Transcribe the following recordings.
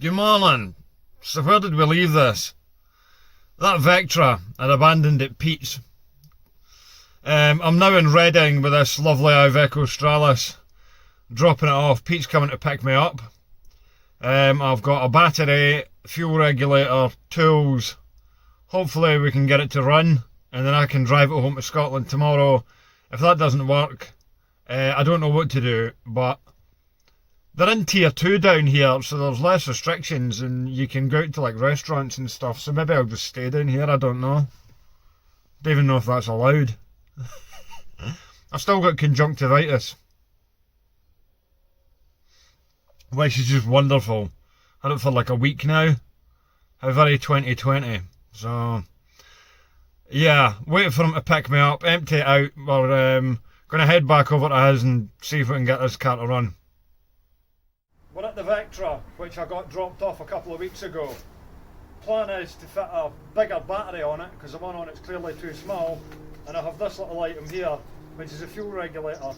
Good morning. So where did we leave this? That Vectra I'd abandoned at Pete's. I'm now in Reading with this lovely Iveco Stralis, dropping it off. Pete's coming to pick me up. I've got a battery, fuel regulator, tools. Hopefully we can get it to run, and then I can drive it home to Scotland tomorrow. If that doesn't work, I don't know what to do, but they're in tier 2 down here, so there's less restrictions and you can go out to like restaurants and stuff, so maybe I'll just stay down here, I don't know. Don't even know if that's allowed. I've still got conjunctivitis, which is just wonderful. Had it for like a week now. How very 2020. So yeah, waiting for him to pick me up, empty it out. We're going to head back over to his and see if we can get this car to run. We're at the Vectra, which I got dropped off a couple of weeks ago. Plan is to fit a bigger battery on it, because the one on it's clearly too small, and I have this little item here, which is a fuel regulator.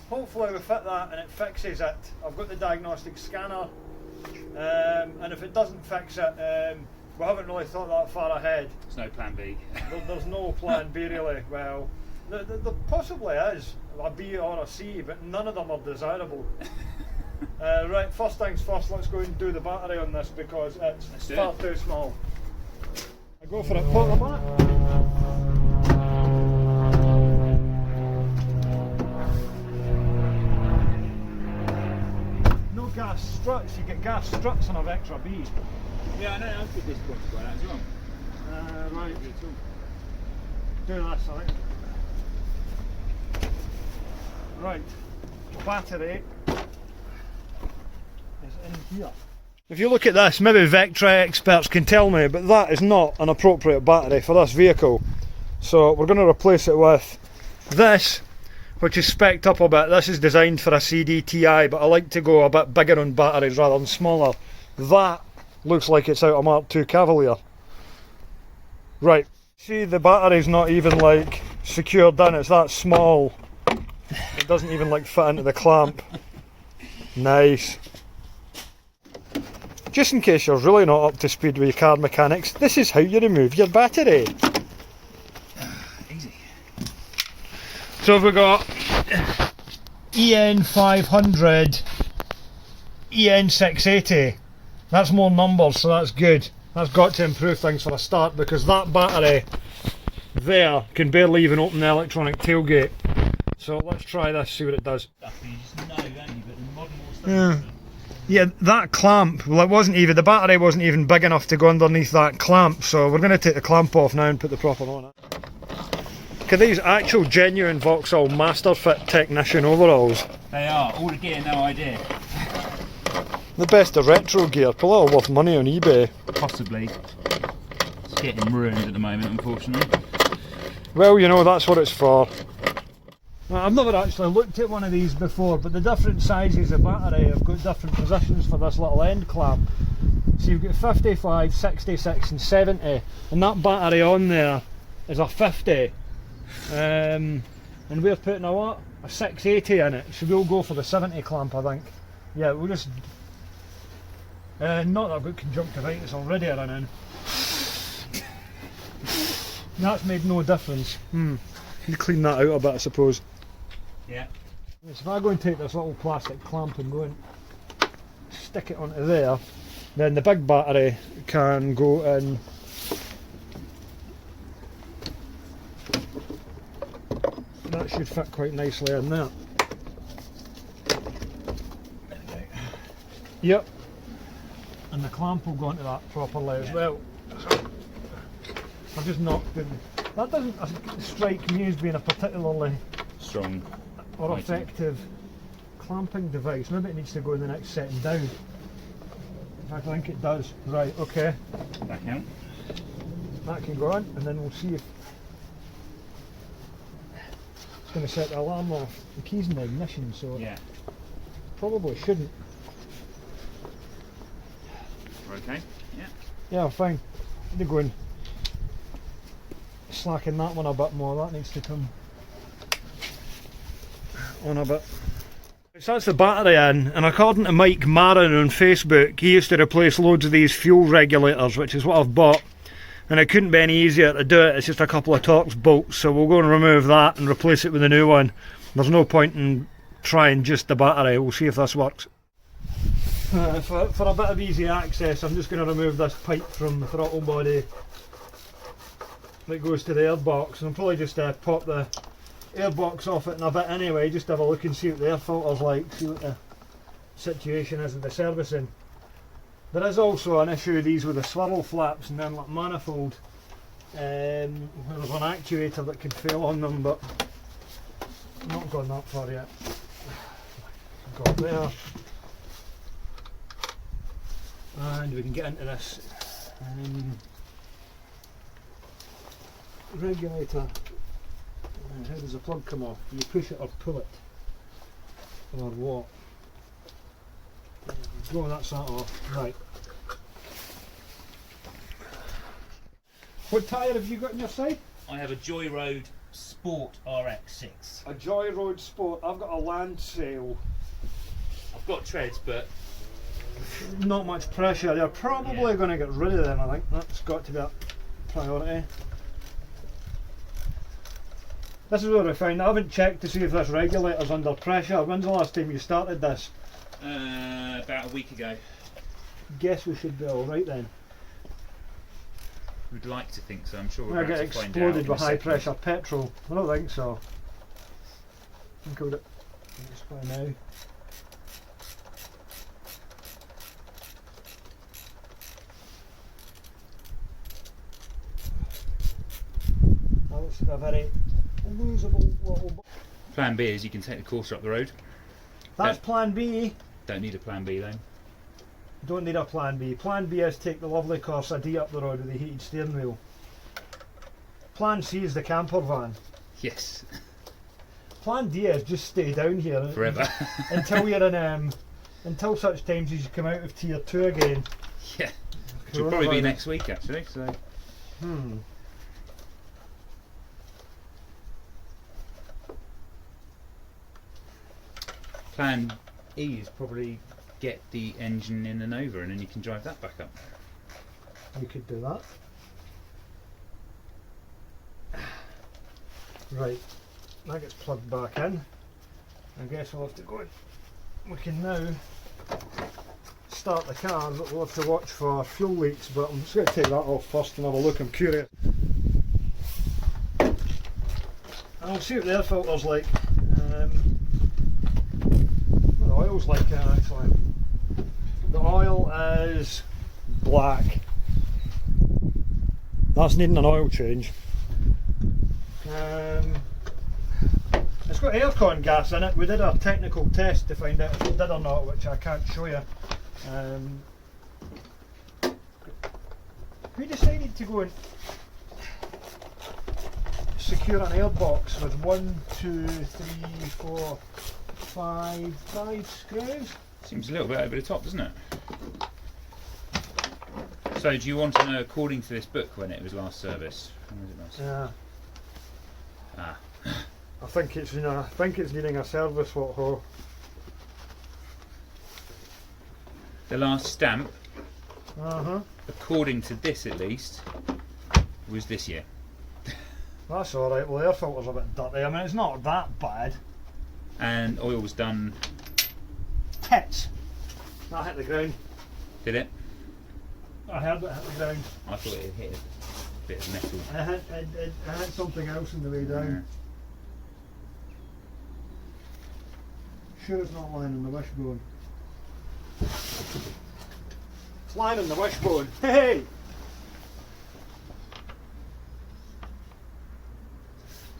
Hopefully we fit that and it fixes it. I've got the diagnostic scanner, and if it doesn't fix it, we haven't really thought that far ahead. There's no plan B. There's no plan B really. Well, there possibly is a B or a C, but none of them are desirable. Right, first things first, let's go and do the battery on this because it's far too small. I go for it, put them on it. No gas struts, you get gas struts on a Vectra B. Yeah, I know, I've got this point to go out as well. Right, do this, I think. Right, battery is in here. If you look at this, maybe Vectra experts can tell me, but that is not an appropriate battery for this vehicle. So we're going to replace it with this, which is spec'd up a bit. This is designed for a CDTI, but I like to go a bit bigger on batteries rather than smaller. That looks like it's out of Mark II Cavalier. Right, see the battery's not even like secured in, it's that small. It doesn't even like fit into the clamp. Nice. Just in case you're really not up to speed with your car mechanics, this is how you remove your battery. Easy. So we've got EN500, EN680. That's more numbers, so that's good. That's got to improve things for a start, because that battery there can barely even open the electronic tailgate. So let's try this, see what it does. Yeah, that clamp, well it wasn't even, the battery wasn't even big enough to go underneath that clamp, so we're going to take the clamp off now and put the proper on it. Look at these actual genuine Vauxhall Masterfit technician overalls. They are, all the gear, no idea. The best of retro gear, probably worth money on eBay. Possibly. It's getting ruined at the moment, unfortunately. Well, you know, that's what it's for. Well, I've never actually looked at one of these before, but the different sizes of battery have got different positions for this little end clamp. So you've got 55, 66 and 70, and that battery on there is a 50. And we're putting a what? A 680 in it, so we'll go for the 70 clamp, I think. Yeah, we'll just... not that I've got conjunctivitis already running. That's made no difference. You clean that out a bit, I suppose. Yeah. So if I go and take this little plastic clamp and go and stick it onto there, then the big battery can go in. That should fit quite nicely in there. There we go. Yep. And the clamp will go into that properly as well. I've just knocked in. That doesn't strike me as being a particularly strong or effective clamping device. Maybe it needs to go in the next setting down. In fact, I think it does. Right, okay. Back out. That can go on, and then we'll see if it's going to set the alarm off. The key's in the ignition, so yeah, probably shouldn't. We're okay? Yeah. Yeah, I'm fine. Need to go and slacken that one a bit more. That needs to come on a bit. So that's the battery in, and according to Mike Marin on Facebook, he used to replace loads of these fuel regulators, which is what I've bought, and it couldn't be any easier to do it. It's just a couple of Torx bolts, so we'll go and remove that and replace it with a new one. There's no point in trying just the battery. We'll see if this works. For a bit of easy access, I'm just going to remove this pipe from the throttle body that goes to the airbox, and I'll probably just pop the airbox off it in a bit anyway, just have a look and see what the air filter's like, see what the situation is with the servicing. There is also an issue with these with the swirl flaps and then like manifold. There's an actuator that could fail on them, but I'm not gone that far yet. Got there. And we can get into this regulator. How does the plug come off? Do you push it or pull it? Or what? Go, that's that off. Right. What tyre have you got on your side? I have a Joy Road Sport RX6. A Joy Road Sport. I've got a Land Sail. I've got treads, but not much pressure. They're probably going to get rid of them, I think. That's got to be a priority. This is what I found. I haven't checked to see if this regulator's under pressure. When's the last time you started this? About a week ago. Guess we should be alright then. We'd like to think so. I'm sure We'll we're get about to find out. exploded with high pressure petrol. I don't think so. I think I would just by now. That looks like a very losable little. Plan B is you can take the Corsa up the road. That's plan B. Don't need a plan B though. Don't need a plan B. Plan B is take the lovely Corsa D up the road with the heated steering wheel. Plan C is the camper van. Yes. Plan D is just stay down here Forever. until you're in until such times as you come out of tier 2 again. Yeah. Which will probably be next week actually. So. Plan E is probably get the engine in and over, and then you can drive that back up. We could do that. Right, that gets plugged back in. I guess we'll have to go in. We can now start the car, but we'll have to watch for fuel leaks, but I'm just going to take that off first and have a look. I'm curious. And I'll see what the air filter's like. The oil's like it actually. The oil is black. That's needing an oil change. It's got aircon gas in it. We did a technical test to find out if it did or not, which I can't show you. We decided to go and secure an airbox with 1, 2, 3, 4, 5 screws. Seems a little bit over the top, doesn't it? So do you want to know, according to this book, when it was last serviced? When was it last? Yeah. Ah. I think it's needing a service. What ho? The last stamp, Uh-huh. according to this at least, was this year. That's alright. Well, the air filter's a bit dirty. I mean, it's not that bad. And oil was done. Tits! That hit the ground. Did it? I heard it hit the ground. I thought it hit a bit of metal. I hit something else on the way down. Sure it's not lying on the wishbone. It's lying on the wishbone. Hey!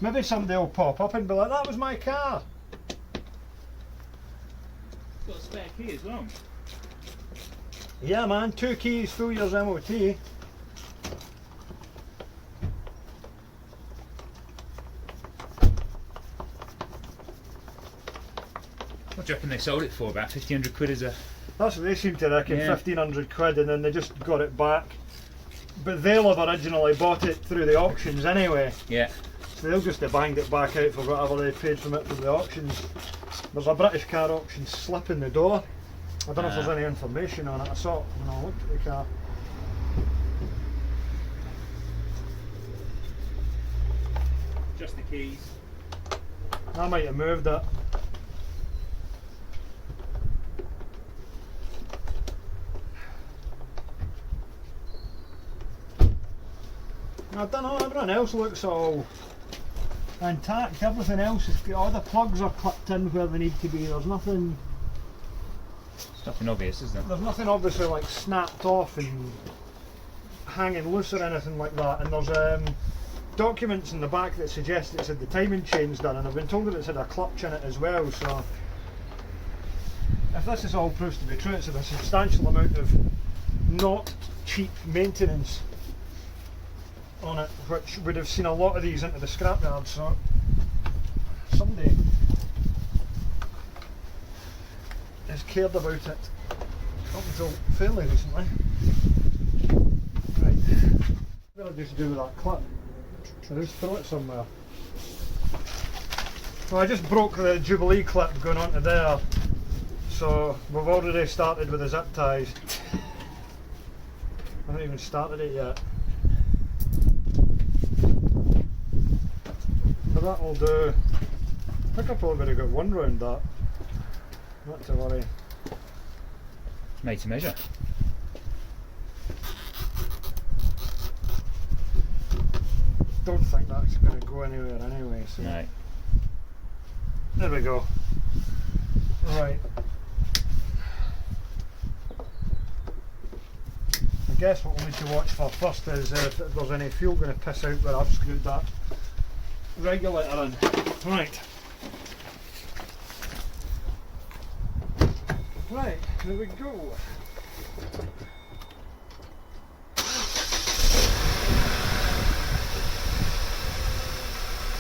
Maybe somebody will pop up and be like, that was my car. Got a spare key as well. Yeah man, 2 keys, full year's MOT. What do you reckon they sold it for? About 1,500 quid as a... That's what they seem to reckon, Yeah. 1,500 quid, and then they just got it back. But they'll have originally bought it through the auctions anyway. Yeah. So they'll just have banged it back out for whatever they paid from it from the auctions. There's a British car auction slip in the door. I don't know if there's Ah. any information on it. I saw it when I looked at the car. Just the keys. I might have moved it. I don't know, everything else looks all intact. Everything else is, all the plugs are clipped in where they need to be. There's nothing Obvious, is there? There's nothing obviously like snapped off and hanging loose or anything like that. And there's documents in the back that suggest it's had the timing chains done, and I've been told that it's had a clutch in it as well. So if this is all proves to be true, it's had a substantial amount of not cheap maintenance on it, which would have seen a lot of these into the scrapyard. So somebody has cared about it up until fairly recently. Right, what did I just do with that clip? I just throw it somewhere. Well, I just broke the Jubilee clip going onto there, so we've already started with the zip ties. I haven't even started it yet. But that'll do. I think I've probably got one round that. Not to worry. Made to measure. Don't think that's going to go anywhere anyway. So. No. There we go. Right. I guess what we'll need to watch for first is if there's any fuel going to piss out where I've screwed that regulator in. Right. Right, there we go.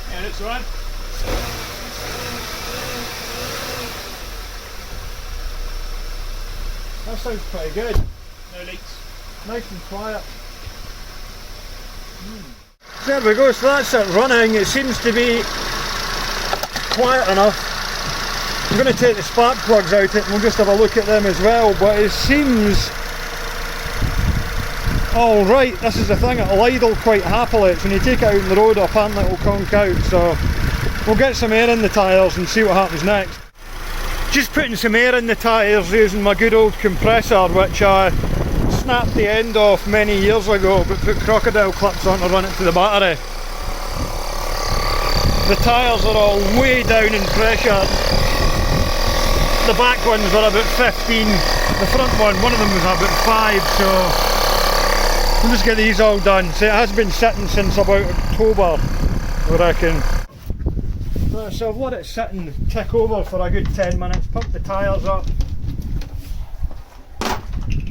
Yeah, looks alright. That sounds pretty good. No leaks. Nice and quiet. There we go, so that's it running. It seems to be quiet enough. I'm going to take the spark plugs out and we'll just have a look at them as well, but it seems alright. This is the thing, it'll idle quite happily. It's when you take it out on the road, apparently it'll conk out, so we'll get some air in the tyres and see what happens next. Just putting some air in the tyres using my good old compressor, which I snapped the end off many years ago but put crocodile clips on to run it to the battery. The tyres are all way down in pressure. The back ones were about 15, the front one of them was about 5, so we'll just get these all done. So it has been sitting since about October, I reckon. So I've let it sit and tick over for a good 10 minutes, pumped the tyres up,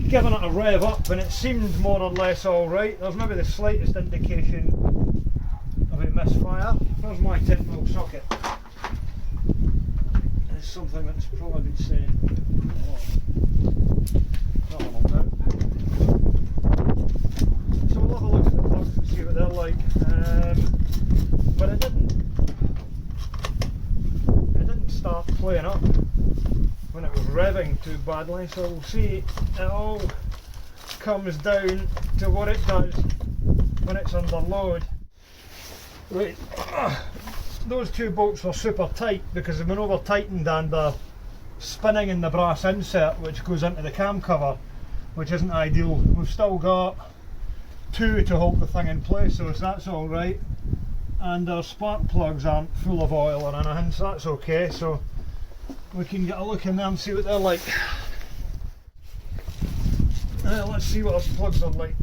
given it a rev up, and it seemed more or less alright. There's maybe the slightest indication of a misfire. There's my 10mm socket. It's something that's probably been saying. That one will do. So we'll have a look at the plugs and see what they're like. But it didn't start playing up when it was revving too badly, so we'll see it all comes down to what it does when it's under load. Right, those two bolts were super tight because they've been over tightened and they're spinning in the brass insert which goes into the cam cover, which isn't ideal. We've still got two to hold the thing in place, so that's alright, and our spark plugs aren't full of oil or anything, so that's okay. So we can get a look in there and see what they're like. Let's see what our plugs are like.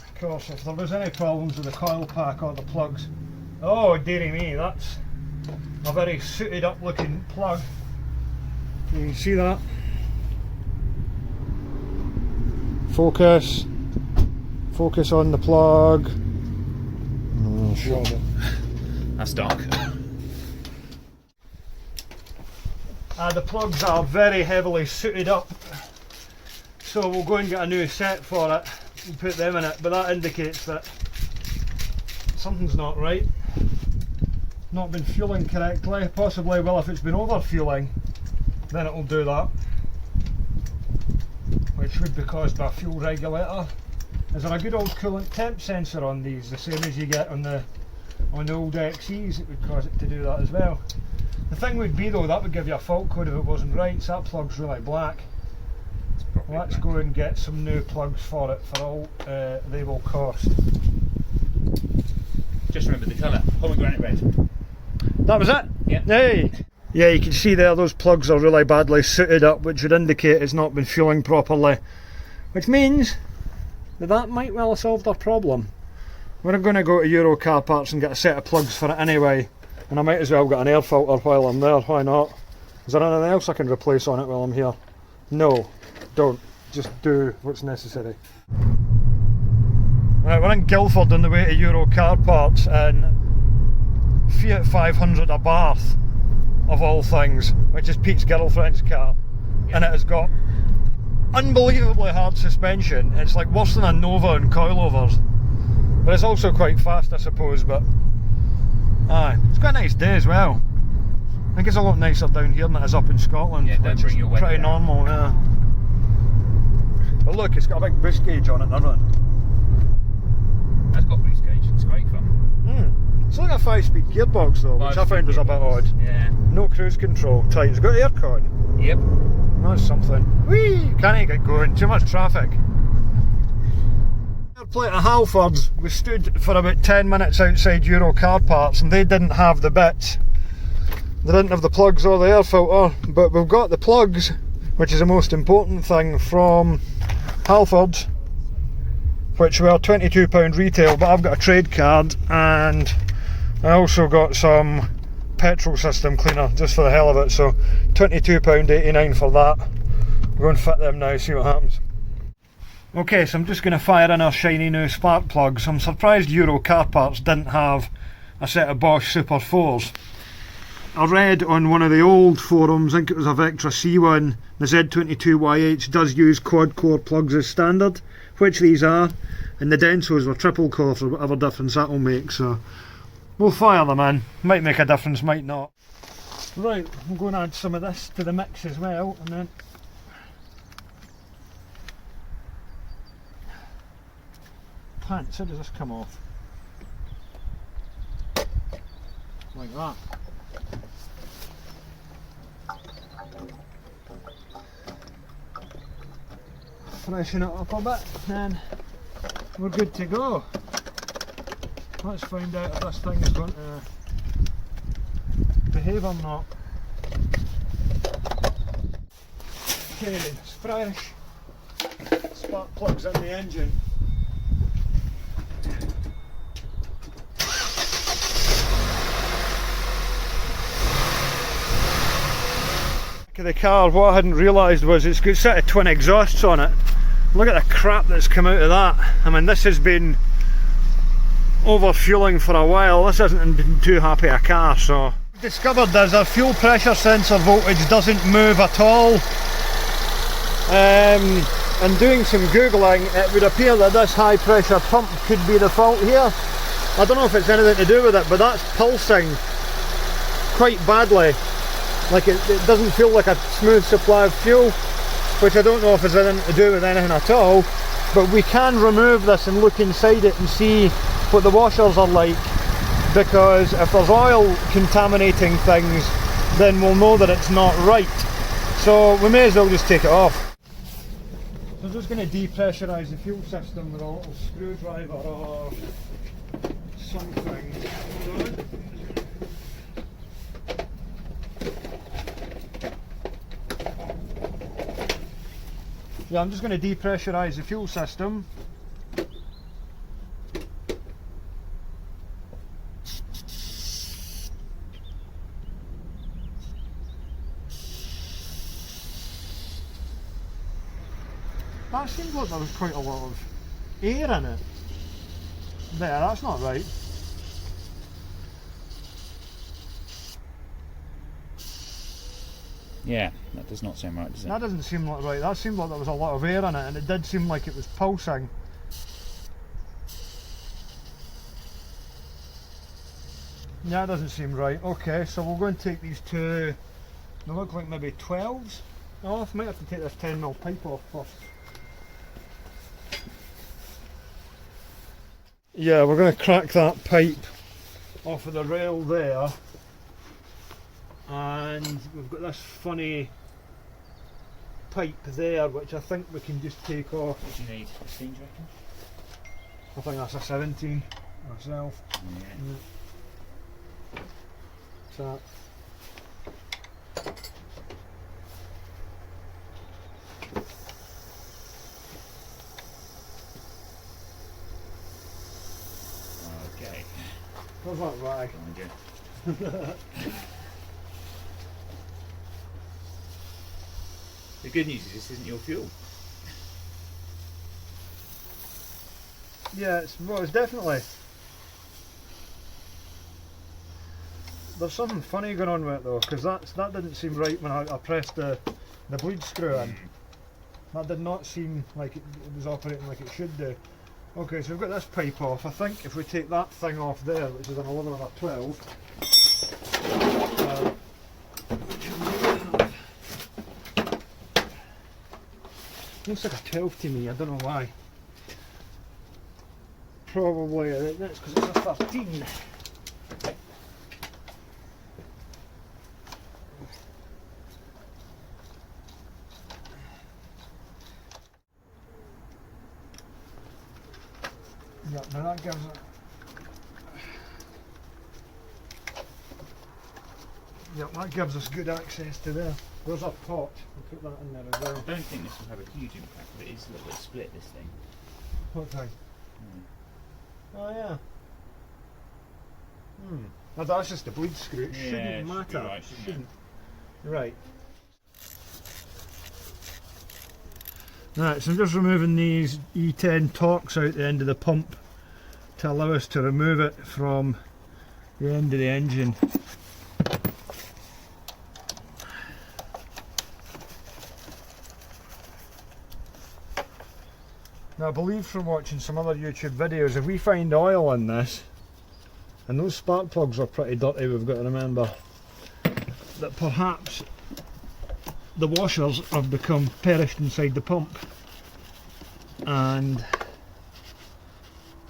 Of course, if there was any problems with the coil pack or the plugs, oh dearie me, that's a very suited up looking plug. You can see that. Focus on the plug. Oh, sure. That's dark. The plugs are very heavily suited up, So we'll go and get a new set for it and put them in it, but that indicates that something's not right. Not been fueling correctly, possibly. Well, if it's been over fueling, then it'll do that, which would be caused by a fuel regulator. Is there a good old coolant temp sensor on these, the same as you get on the old XCs? It would cause it to do that as well. The thing would be though, that would give you a fault code if it wasn't right, so that plug's really black. Let's go and get some new plugs for it for all they will cost. Just remember the colour, pomegranate red. That was it? Yeah. Hey! Yeah, you can see there those plugs are really badly suited up, which would indicate it's not been fueling properly. Which means that might well have solved our problem. We're going to go to Euro Car Parts and get a set of plugs for it anyway. And I might as well get an air filter while I'm there, why not? Is there anything else I can replace on it while I'm here? No, don't. Just do what's necessary. Right, we're in Guildford on the way to Euro Car Parts and Fiat 500 Abarth, of all things, which is Pete's girlfriend's car. And it has got unbelievably hard suspension. It's like worse than a Nova on coilovers. But it's also quite fast, I suppose, but aye, it's quite a nice day as well. I think it's a lot nicer down here than it is up in Scotland, Yeah, which is pretty normal, yeah. But look, it's got a big boost gauge on it and everything. That's got boost gauge, it's great fun. It's like a 5-speed gearbox though, which I found was a bit odd. Yeah. No cruise control, tight. It's got aircon. Yep. That's something. Whee! Can't get going, too much traffic. Plate of Halfords, we stood for about 10 minutes outside Euro Car Parts and they didn't have the bits. They didn't have the plugs or the air filter, but we've got the plugs, which is the most important thing, from Halfords, which were £22 retail, but I've got a trade card and I also got some petrol system cleaner just for the hell of it, so £22.89 for that. We're going to fit them now, see what happens. Okay, so I'm just going to fire in our shiny new spark plugs. I'm surprised Euro Car Parts didn't have a set of Bosch Super 4s. I read on one of the old forums, I think it was a Vectra C one, the Z22YH does use quad core plugs as standard, which these are, and the Densos were triple core for whatever difference that will make, so we'll fire them in. Might make a difference, might not. Right, I'm going to add some of this to the mix as well, and then pants, how does this come off? Like that. Freshen it up a bit, then we're good to go. Let's find out if this thing is going to behave or not. Okay, it's fresh. Spark plugs in the engine. Of the car, what I hadn't realised was it's got a set of twin exhausts on it. Look at the crap that's come out of that. I mean, this has been over fueling for a while. This hasn't been too happy a car, so discovered there's a fuel pressure sensor voltage doesn't move at all. And doing some googling, it would appear that this high pressure pump could be the fault here. I don't know if it's anything to do with it, but that's pulsing quite badly. Like it doesn't feel like a smooth supply of fuel, which I don't know if it's anything to do with anything at all, but we can remove this and look inside it and see what the washers are like, because if there's oil contaminating things, then we'll know that it's not right. So we may as well just take it off. So I'm just going to depressurise the fuel system with a little screwdriver or something. Yeah, I'm just going to depressurise the fuel system. That seems like there was quite a lot of air in it. There, that's not right. Yeah, that does not sound right, does it? That doesn't seem like right. That seemed like there was a lot of air in it, and it did seem like it was pulsing. Yeah, that doesn't seem right. Okay, so we'll go and take these two, they look like maybe 12s off. Might have to take this 10mm pipe off first. Yeah, we're going to crack that pipe off of the rail there, and we've got this funny pipe there which I think we can just take off. What do you need? 15, do you reckon? I think that's a 17 myself. Yeah. So Okay. what's that rag? The good news is this isn't your fuel. Yeah, it's definitely. There's something funny going on with it though, because that didn't seem right when I pressed the bleed screw in. That did not seem like it was operating like it should do. Okay, so we've got this pipe off. I think if we take that thing off there, which is an 11 and a 12, looks like a 12 to me, I don't know why. Probably that's because it's a 13. Yeah, now that gives it. Yeah, that gives us good access to there. There's a pot. We'll put that in there as well. I don't think this will have a huge impact, but it is a little bit split, this thing. What thing? Oh yeah. No, that's just a bleed screw. It shouldn't matter. Right, shouldn't it? Right. Right, so I'm just removing these E10 Torx out the end of the pump to allow us to remove it from the end of the engine. Now I believe from watching some other YouTube videos, if we find oil in this, and those spark plugs are pretty dirty, we've got to remember, that perhaps the washers have become perished inside the pump and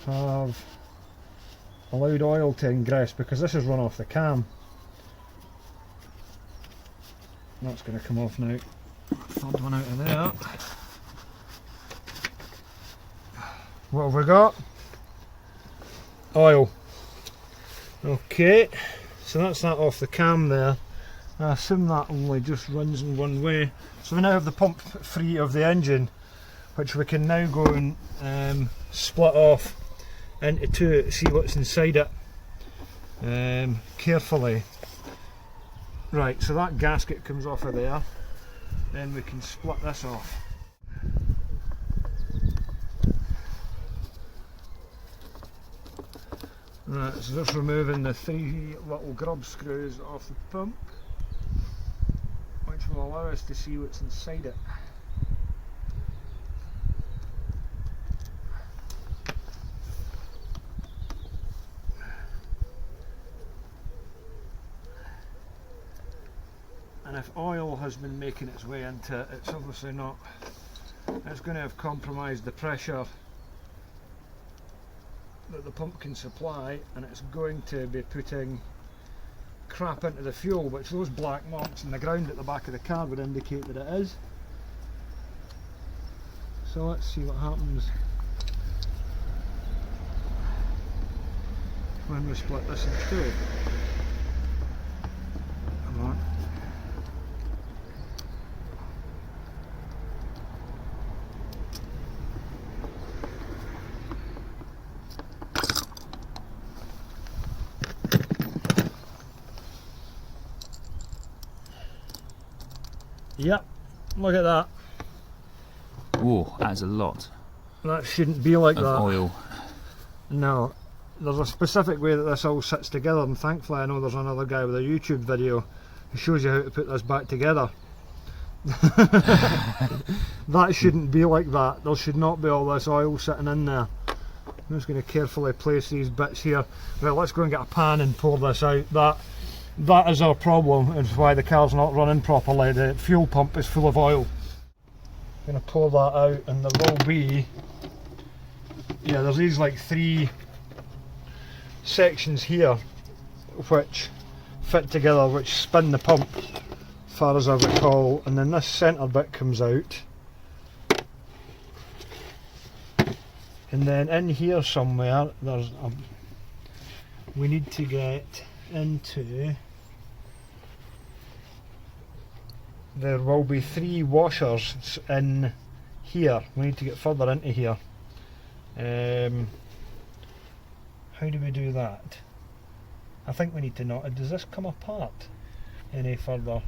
have allowed oil to ingress, because this has run off the cam. That's going to come off now. Third one out of there. What have we got? Oil. Okay, so that's that off the cam there. I assume that only just runs in one way. So we now have the pump free of the engine, which we can now go and split off into two to see what's inside it carefully. Right, so that gasket comes off of there, then we can split this off. Right, so just removing the 3 little grub screws off the pump, which will allow us to see what's inside it. And if oil has been making its way into it, it's obviously not, it's going to have compromised the pressure that the pump can supply, and it's going to be putting crap into the fuel, which those black marks in the ground at the back of the car would indicate that it is. So let's see what happens when we split this in two. Come on. Yep, look at that. Whoa, that's a lot That shouldn't be like of that. oil. No, there's a specific way that this all sits together, and thankfully I know there's another guy with a YouTube video who shows you how to put this back together. That shouldn't be like that. There should not be all this oil sitting in there. I'm just going to carefully place these bits here. Right, let's go and get a pan and pour this out. That is our problem. It's why the car's not running properly. The fuel pump is full of oil. I'm going to pour that out, and there will be, yeah, there's these like 3 sections here which fit together, which spin the pump, as far as I recall, and then this centre bit comes out. And then in here somewhere, we need to get into, there will be 3 washers in here. We need to get further into here. How do we do that? I think we need to know, does this come apart any further?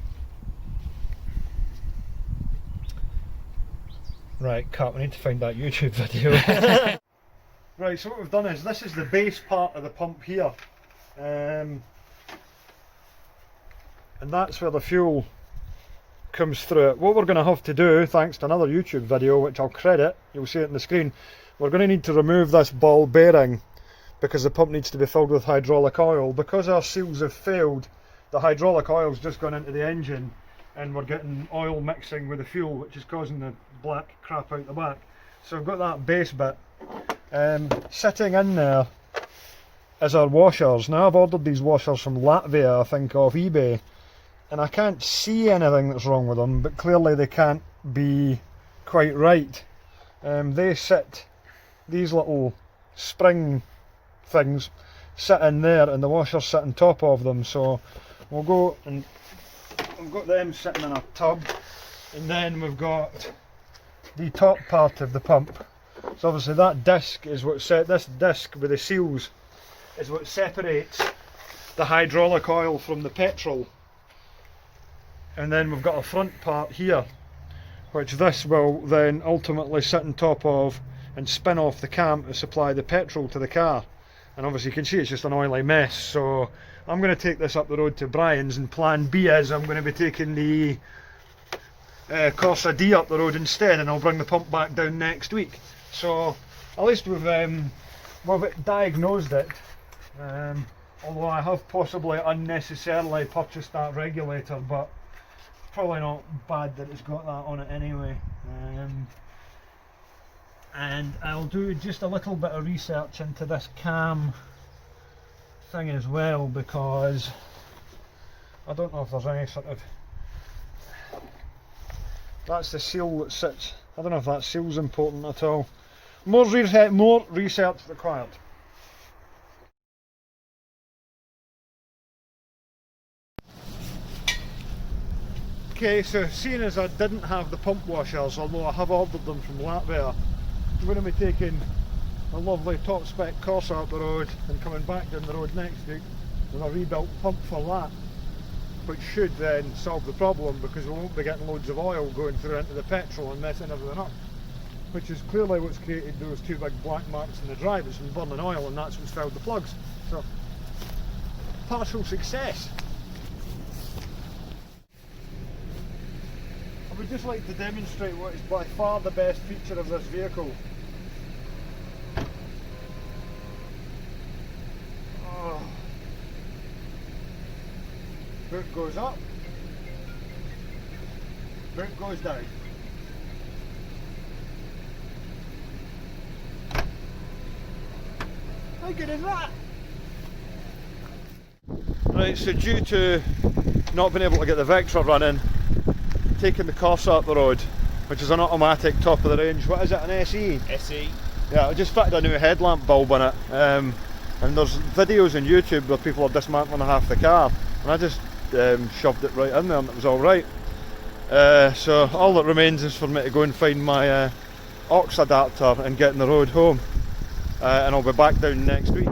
Right, cut, we need to find that YouTube video. Right, so what we've done is, this is the base part of the pump here. And that's where the fuel comes through it. What we're going to have to do, thanks to another YouTube video, which I'll credit, you'll see it on the screen, we're going to need to remove this ball bearing, because the pump needs to be filled with hydraulic oil. Because our seals have failed, the hydraulic oil's just gone into the engine, and we're getting oil mixing with the fuel, which is causing the black crap out the back. So we've got that base bit. Sitting in there is our washers. Now I've ordered these washers from Latvia, I think, off eBay, and I can't see anything that's wrong with them, but clearly they can't be quite right. They sit, these little spring things sit in there, and the washers sit on top of them, so we'll go, and we've got them sitting in a tub, and then we've got the top part of the pump. So obviously that disc is what this disc with the seals is what separates the hydraulic oil from the petrol. And then we've got a front part here, which this will then ultimately sit on top of and spin off the cam to supply the petrol to the car. And obviously you can see it's just an oily mess, so I'm going to take this up the road to Brian's, and plan B is I'm going to be taking the Corsa D up the road instead, and I'll bring the pump back down next week. So at least we've diagnosed it, although I have possibly unnecessarily purchased that regulator, but it's probably not bad that it's got that on it anyway. And I'll do just a little bit of research into this cam thing as well, because I don't know if there's any sort of, that's the seal that sits, I don't know if that seal's important at all. More research required. Okay, so seeing as I didn't have the pump washers, although I have ordered them from Latvia, I'm going to be taking a lovely top spec Corsa up the road and coming back down the road next week with a rebuilt pump for that, which should then solve the problem, because we won't be getting loads of oil going through into the petrol and messing everything up, which is clearly what's created those 2 big black marks in the drive. It's been burning oil, and that's what's filled the plugs. So, partial success. I would just like to demonstrate what is by far the best feature of this vehicle. Oh. Boot goes up, boot goes down. How good is that? Right, so due to not being able to get the Vectra running, taking the Corsa up the road, which is an automatic top of the range. What is it, an SE? SE. Yeah, I just fitted a new headlamp bulb in it, and there's videos on YouTube where people are dismantling half the car, and I just shoved it right in there and it was alright. So all that remains is for me to go and find my aux adapter and get on the road home, and I'll be back down next week.